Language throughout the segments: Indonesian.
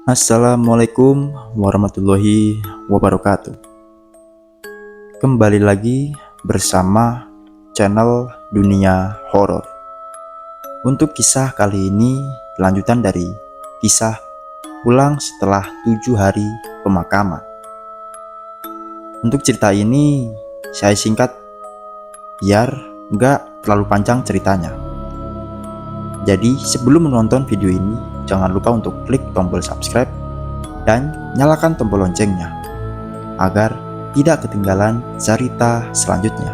Assalamualaikum warahmatullahi wabarakatuh. Kembali lagi bersama channel Dunia Horor. Untuk kisah kali ini lanjutan dari kisah pulang setelah 7 hari pemakaman. Untuk cerita ini saya singkat biar nggak terlalu panjang ceritanya. Jadi sebelum menonton video ini, jangan lupa untuk klik tombol subscribe dan nyalakan tombol loncengnya agar tidak ketinggalan cerita selanjutnya.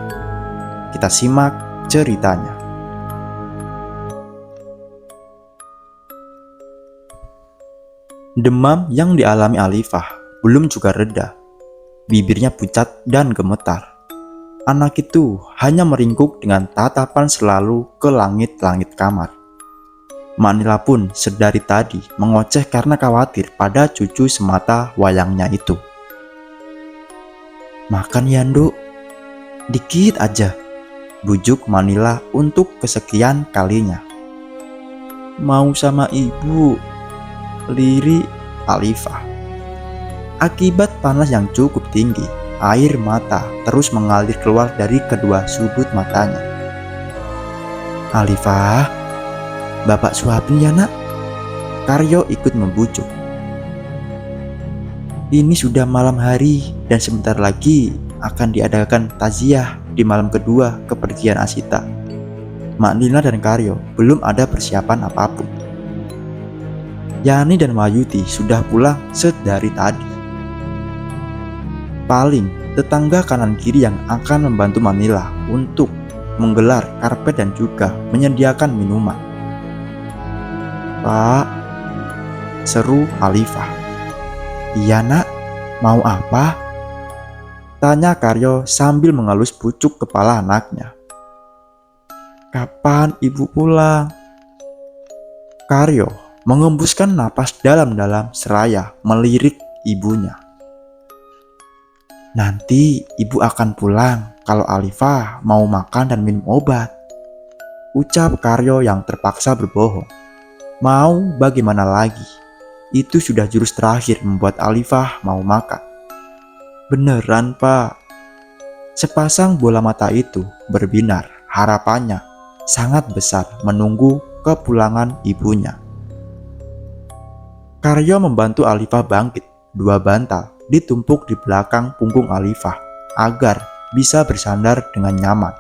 Kita simak ceritanya. Demam yang dialami Alifah belum juga reda. Bibirnya pucat dan gemetar. Anak itu hanya meringkuk dengan tatapan selalu ke langit-langit kamar. Mak Nila pun sedari tadi mengoceh karena khawatir pada cucu semata wayangnya itu. "Makan ya, Nduk. Dikit aja," bujuk Mak Nila untuk kesekian kalinya. "Mau sama ibu," lirik Alifah. Akibat panas yang cukup tinggi, air mata terus mengalir keluar dari kedua sudut matanya. "Alifah, Bapak suapin ya, Nak." Karyo ikut membujuk. "Ini sudah malam hari dan sebentar lagi akan diadakan takziah di malam kedua kepergian Asita. Mak Nila dan Karyo belum ada persiapan apapun. Yani dan Mayuti sudah pulang sedari tadi. Paling tetangga kanan kiri yang akan membantu Mak Nila untuk menggelar karpet dan juga menyediakan minuman." "Pak," seru Alifah. "Iya, Nak, mau apa?" tanya Karyo sambil mengelus pucuk kepala anaknya. "Kapan ibu pulang?" Karyo mengembuskan napas dalam-dalam seraya melirik ibunya. "Nanti ibu akan pulang kalau Alifah mau makan dan minum obat," ucap Karyo yang terpaksa berbohong. Mau bagaimana lagi? Itu sudah jurus terakhir membuat Alifah mau makan. "Beneran, Pak?" Sepasang bola mata itu berbinar, harapannya sangat besar menunggu kepulangan ibunya. Karyo membantu Alifah bangkit. 2 bantal ditumpuk di belakang punggung Alifah agar bisa bersandar dengan nyaman.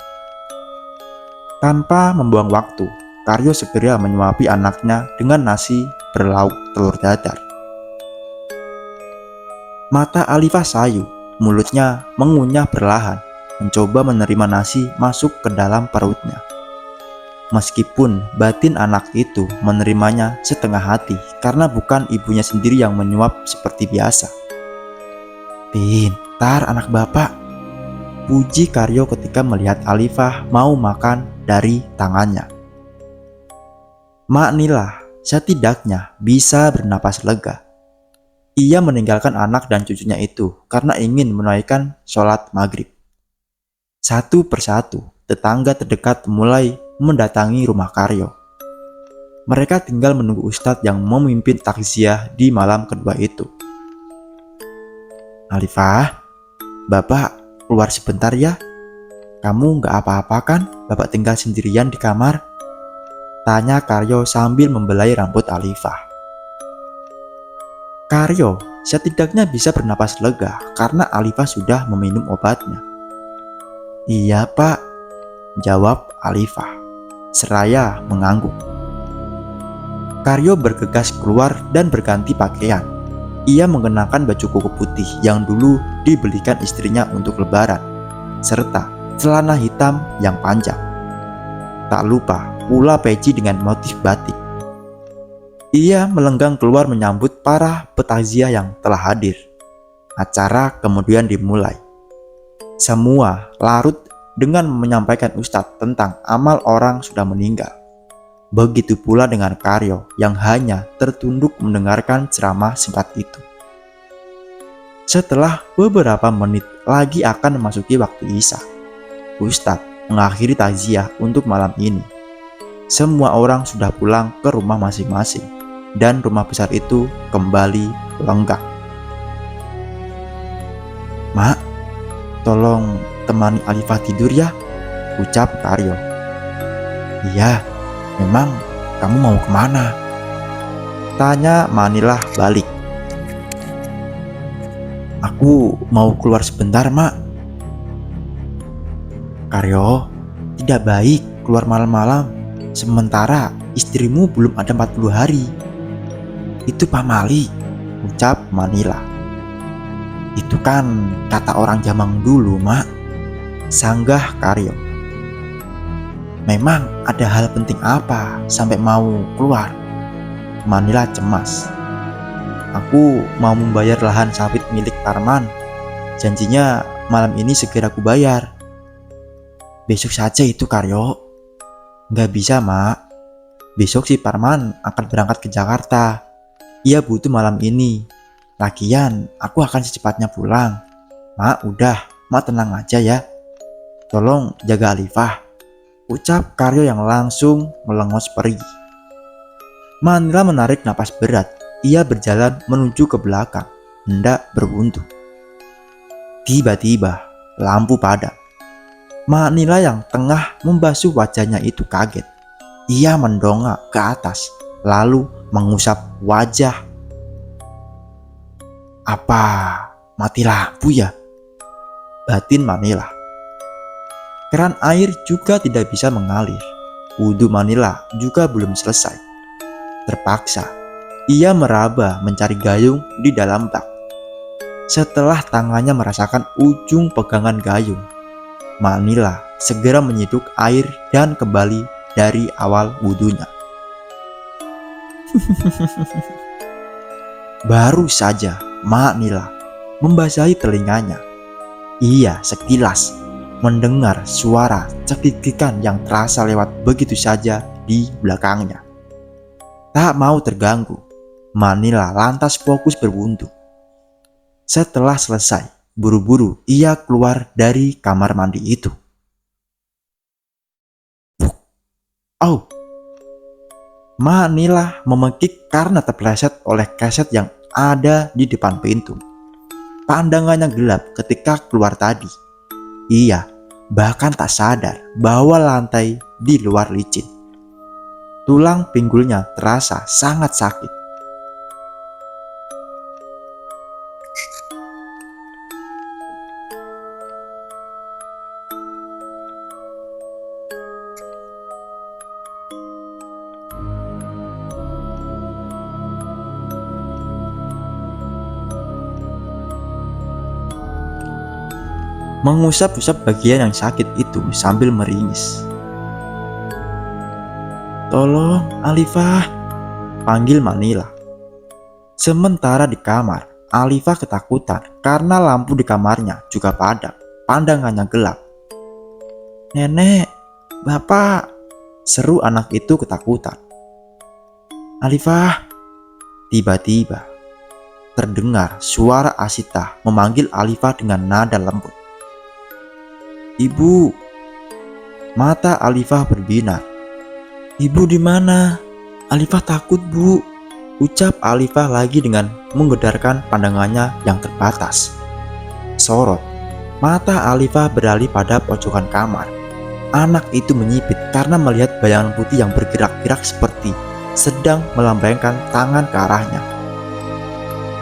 Tanpa membuang waktu, Karyo segera menyuapi anaknya dengan nasi berlauk telur dadar. Mata Alifah sayu, mulutnya mengunyah perlahan, mencoba menerima nasi masuk ke dalam perutnya. Meskipun batin anak itu menerimanya setengah hati karena bukan ibunya sendiri yang menyuap seperti biasa. "Pintar anak bapak," puji Karyo ketika melihat Alifah mau makan dari tangannya. Mak Nila setidaknya bisa bernapas lega. Ia meninggalkan anak dan cucunya itu karena ingin menunaikan sholat maghrib. Satu persatu, tetangga terdekat mulai mendatangi rumah Karyo. Mereka tinggal menunggu Ustadz yang memimpin takziah di malam kedua itu. "Alifah, Bapak keluar sebentar ya. Kamu gak apa-apa kan Bapak tinggal sendirian di kamar?" tanya Karyo sambil membelai rambut Alifah. Karyo setidaknya bisa bernapas lega karena Alifah sudah meminum obatnya. "Iya, Pak," jawab Alifah seraya mengangguk. Karyo bergegas keluar dan berganti pakaian. Ia mengenakan baju koko putih yang dulu dibelikan istrinya untuk lebaran, serta celana hitam yang panjang. Tak lupa pula peci dengan motif batik. Ia melenggang keluar menyambut para petakziah yang telah hadir. Acara kemudian dimulai. Semua larut dengan menyampaikan Ustadz tentang amal orang sudah meninggal. Begitu pula dengan Karyo yang hanya tertunduk mendengarkan ceramah singkat itu. Setelah beberapa menit lagi akan memasuki waktu Isya, Ustadz mengakhiri takziah untuk malam ini. Semua orang sudah pulang ke rumah masing-masing. dan rumah besar itu kembali lengang. "Mak, tolong temani Alifah tidur ya," ucap Karyo. "Iya, memang kamu mau kemana?" tanya Manilah balik. "Aku mau keluar sebentar, Mak." "Karyo, tidak baik keluar malam-malam, sementara istrimu belum ada 40 hari. Itu pamali," ucap Manila. "Itu kan kata orang zaman dulu, Mak," sanggah Karyo. "Memang ada hal penting apa sampai mau keluar?" Manila cemas. "Aku mau membayar lahan sawit milik Parman. Janjinya malam ini segera aku bayar." "Besok saja itu, Karyo." "Nggak bisa, Mak. Besok si Parman akan berangkat ke Jakarta. Ia butuh malam ini. Lagian aku akan secepatnya pulang. Mak, udah, Mak tenang aja ya. Tolong jaga Alifah," ucap Karyo yang langsung melengos pergi. Manila menarik napas berat. Ia berjalan menuju ke belakang, hendak berwudu. Tiba-tiba lampu padam. Manila yang tengah membasuh wajahnya itu kaget. Ia mendongak ke atas, lalu mengusap wajah. "Apa mati lampu ya?" batin Manila. Keran air juga tidak bisa mengalir. Wudhu Manila juga belum selesai. Terpaksa, ia meraba mencari gayung di dalam bak. Setelah tangannya merasakan ujung pegangan gayung, Manila segera menyiduk air dan kembali dari awal wudhunya. Baru saja Manila membasahi telinganya, ia sekilas mendengar suara cekikikan yang terasa lewat begitu saja di belakangnya. Tak mau terganggu, Manila lantas fokus berwudu. Setelah selesai, buru-buru ia keluar dari kamar mandi itu. "Oh!" Manila memekik karena terpleset oleh keset yang ada di depan pintu. Pandangannya gelap ketika keluar tadi. Ia bahkan tak sadar bahwa lantai di luar licin. Tulang pinggulnya terasa sangat sakit. Mengusap-usap bagian yang sakit itu sambil meringis. "Tolong, Alifah," panggil Manila. Sementara di kamar, Alifah ketakutan karena lampu di kamarnya juga padam. Pandangannya gelap. "Nenek, Bapak," seru anak itu ketakutan. "Alifah." Tiba-tiba terdengar suara Asita memanggil Alifah dengan nada lembut. "Ibu." Mata Alifah berbinar. "Ibu di mana? Alifah takut, Bu," ucap Alifah lagi dengan menggedarkan pandangannya yang terbatas. Sorot mata Alifah beralih pada pojokan kamar. Anak itu menyipit karena melihat bayangan putih yang bergerak-gerak seperti sedang melambaikan tangan ke arahnya.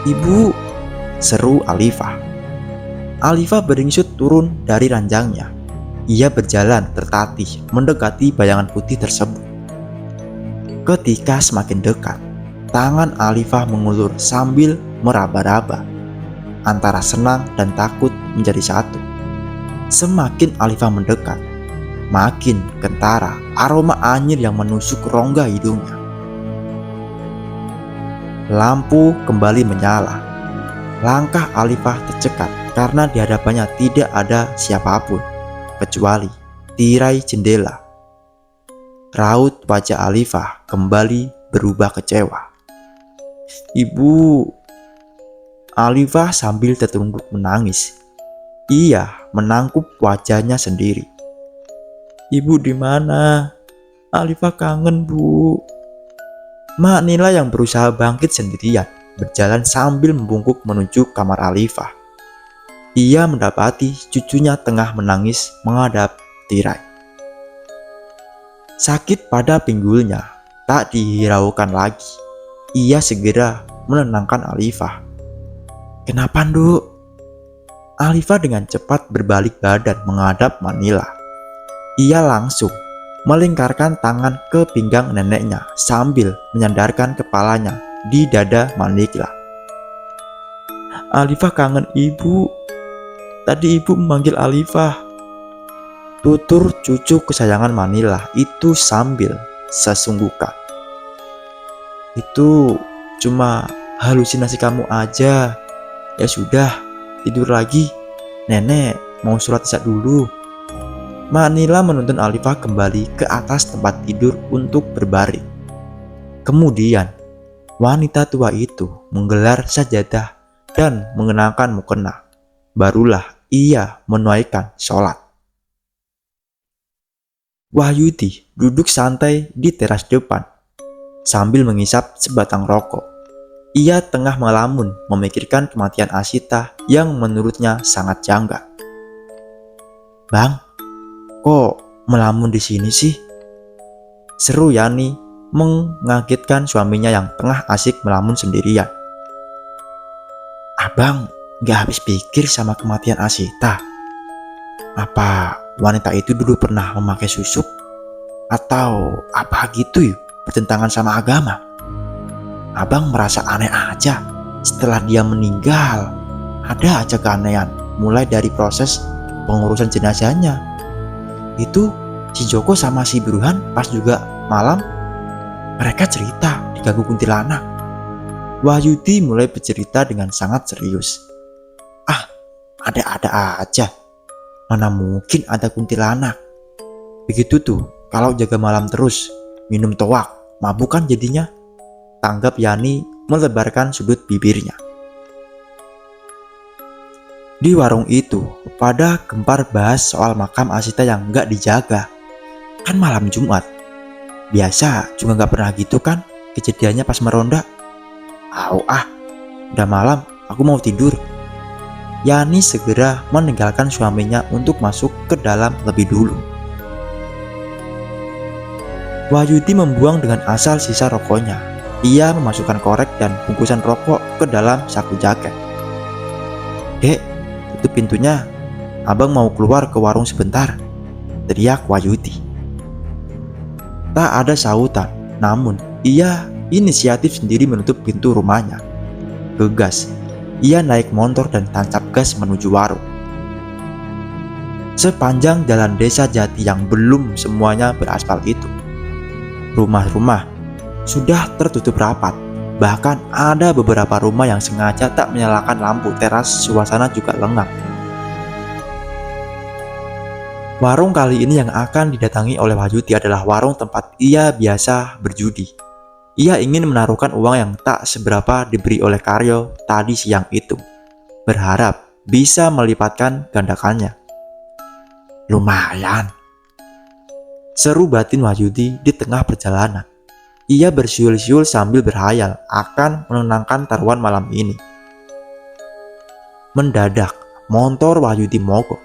"Ibu," seru Alifah. Alifah beringsut turun dari ranjangnya. Ia berjalan tertatih mendekati bayangan putih tersebut. Ketika semakin dekat, tangan Alifah mengulur sambil meraba-raba. Antara senang dan takut menjadi satu. Semakin Alifah mendekat, makin kentara aroma anyir yang menusuk rongga hidungnya. Lampu kembali menyala. Langkah Alifah tercekat karena di hadapannya tidak ada siapapun kecuali tirai jendela. Raut wajah Alifah kembali berubah kecewa. "Ibu." Alifah sambil tertungguk menangis. Ia menangkup wajahnya sendiri. "Ibu di mana? Alifah kangen, Bu." Mak Nila yang berusaha bangkit sendirian berjalan sambil membungkuk menuju kamar Alifah. Ia mendapati cucunya tengah menangis menghadap tirai. Sakit pada pinggulnya tak dihiraukan lagi. Ia segera menenangkan Alifah. "Kenapa, Nduk?" Alifah dengan cepat berbalik badan menghadap Manila. Ia langsung melingkarkan tangan ke pinggang neneknya sambil menyandarkan kepalanya di dada Manila. "Alifah kangen ibu. Tadi ibu memanggil Alifah," tutur cucu kesayangan Manila itu sambil sesungguhkan. "Itu cuma halusinasi kamu aja. Ya sudah, tidur lagi. Nenek mau sholat isya dulu." Manila menuntun Alifah kembali ke atas tempat tidur untuk berbaring. Kemudian, wanita tua itu menggelar sajadah dan mengenakan mukena. Barulah ia menunaikan sholat. Wahyudi duduk santai di teras depan sambil mengisap sebatang rokok. Ia tengah melamun memikirkan kematian Asita yang menurutnya sangat janggal. "Bang, kok melamun di sini sih?" seru Yani mengagetkan suaminya yang tengah asik melamun sendirian. "Abang gak habis pikir sama kematian Asita? Apa wanita itu dulu pernah memakai susuk? Atau apa gitu yuk bertentangan sama agama? Abang merasa aneh aja. Setelah dia meninggal, ada aja keanehan, mulai dari proses pengurusan jenazahnya. Itu si Joko sama si Burhan pas juga malam mereka cerita diganggu kuntilanak." Wahyudi mulai bercerita dengan sangat serius. Ada-ada aja. Mana mungkin ada kuntilanak. Begitu tuh kalau jaga malam terus, minum toak, mabuk kan jadinya, tanggap Yani melebarkan sudut bibirnya. Di warung itu, pada gempar bahas soal makam Asita yang gak dijaga. Kan malam Jumat. Biasa juga gak pernah gitu kan kejadiannya pas meronda. Udah malam, aku mau tidur." Yani segera meninggalkan suaminya untuk masuk ke dalam lebih dulu. Wahyudi membuang dengan asal sisa rokoknya. Ia memasukkan korek dan bungkusan rokok ke dalam saku jaket. "Dek, tutup pintunya. Abang mau keluar ke warung sebentar," teriak Wahyudi. Tak ada sahutan, namun ia inisiatif sendiri menutup pintu rumahnya. Gegas, ia naik motor dan tancap gas menuju warung. Sepanjang jalan desa Jati yang belum semuanya beraspal itu, rumah-rumah sudah tertutup rapat. Bahkan ada beberapa rumah yang sengaja tak menyalakan lampu teras, suasana juga lengang. Warung kali ini yang akan didatangi oleh Wahyudi adalah warung tempat ia biasa berjudi. Ia ingin menaruhkan uang yang tak seberapa diberi oleh Karyo tadi siang itu, berharap bisa melipatkan gandakannya. "Lumayan," seru batin Wahyudi di tengah perjalanan. Ia bersiul-siul sambil berhayal akan menenangkan taruhan malam ini. Mendadak, motor Wahyudi mogok.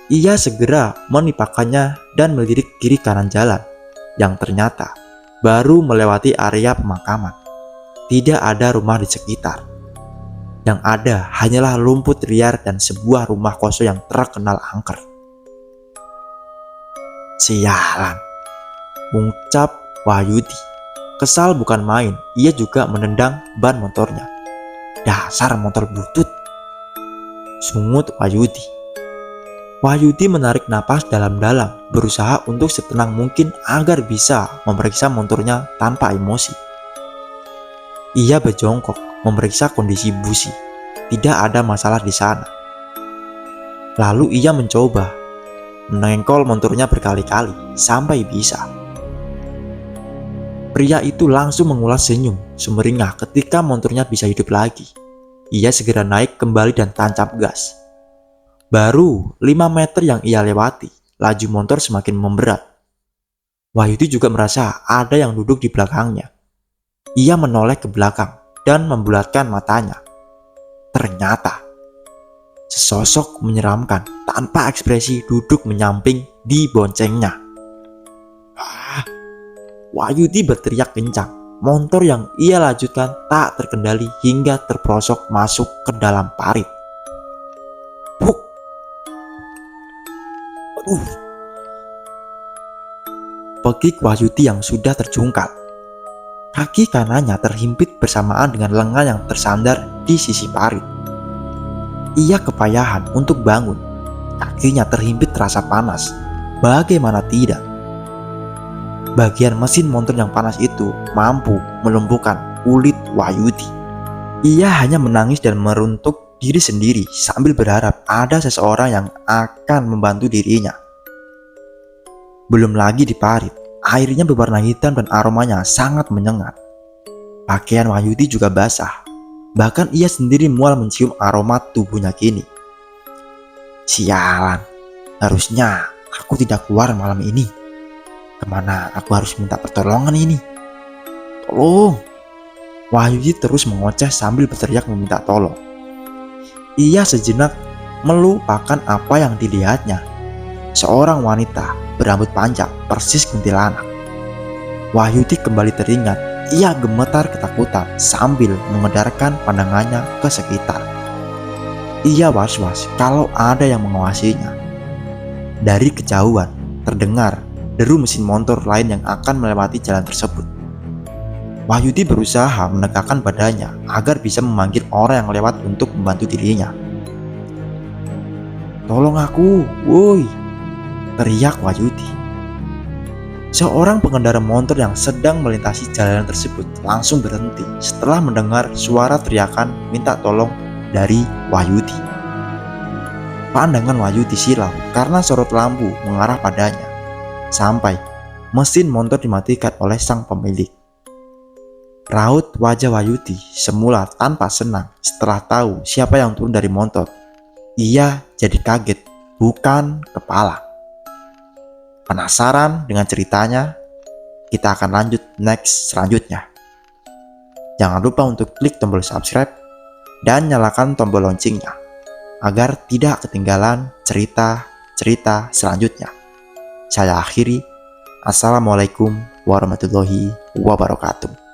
Ia segera menipakannya dan melirik kiri kanan jalan, yang ternyata baru melewati area pemakaman. Tidak ada rumah di sekitar. Yang ada hanyalah rumput liar dan sebuah rumah kosong yang terkenal angker. "Sialan," ucap Wahyudi. Kesal bukan main, ia juga menendang ban motornya. "Dasar motor butut," sungut Wahyudi. Wahyudi menarik napas dalam-dalam, berusaha untuk setenang mungkin agar bisa memeriksa motornya tanpa emosi. Ia berjongkok memeriksa kondisi busi. Tidak ada masalah di sana. Lalu ia mencoba menengkol motornya berkali-kali sampai bisa. Pria itu langsung mengulas senyum sumringah ketika motornya bisa hidup lagi. Ia segera naik kembali dan tancap gas. Baru 5 meter yang ia lewati, laju motor semakin memberat. Wahyudi juga merasa ada yang duduk di belakangnya. Ia menoleh ke belakang dan membulatkan matanya. Ternyata sesosok menyeramkan tanpa ekspresi duduk menyamping di boncengnya. Ah, Wahyudi berteriak kencang. Motor yang ia lanjutkan tak terkendali hingga terperosok masuk ke dalam parit. Buk! Aduh! Pegik Wahyudi yang sudah terjungkal. Kaki kanannya terhimpit bersamaan dengan lengan yang tersandar di sisi parit. Ia kepayahan untuk bangun. Kakinya terhimpit terasa panas. Bagaimana tidak? Bagian mesin motor yang panas itu mampu melumpuhkan kulit Wahyudi. Ia hanya menangis dan meruntuk diri sendiri sambil berharap ada seseorang yang akan membantu dirinya. Belum lagi di parit, airnya berwarna hitam dan aromanya sangat menyengat. Pakaian Wahyudi juga basah. Bahkan ia sendiri mual mencium aroma tubuhnya kini. Sialan, harusnya aku tidak keluar malam ini. Kemana aku harus minta pertolongan ini? Tolong! Wahyudi terus mengoceh sambil berteriak meminta tolong. Ia sejenak melupakan apa yang dilihatnya. Seorang wanita berambut panjang persis kuntilanak. Wahyudi kembali teringat. Ia gemetar ketakutan sambil mengedarkan pandangannya ke sekitar. Ia was-was kalau ada yang mengawasinya. Dari kejauhan terdengar deru mesin motor lain yang akan melewati jalan tersebut. Wahyudi berusaha menegakkan badannya agar bisa memanggil orang yang lewat untuk membantu dirinya. Tolong aku, woi! Teriak Wahyudi. Seorang pengendara motor yang sedang melintasi jalanan tersebut langsung berhenti setelah mendengar suara teriakan minta tolong dari Wahyudi. Pandangan Wahyudi silau karena sorot lampu mengarah padanya. Sampai mesin motor dimatikan oleh sang pemilik. Raut wajah Wahyudi semula tanpa senang setelah tahu siapa yang turun dari motor. Ia jadi kaget, bukan kepala. Penasaran dengan ceritanya? Kita akan lanjut next selanjutnya. Jangan lupa untuk klik tombol subscribe dan nyalakan tombol loncengnya agar tidak ketinggalan cerita-cerita selanjutnya. Saya akhiri. Assalamualaikum warahmatullahi wabarakatuh.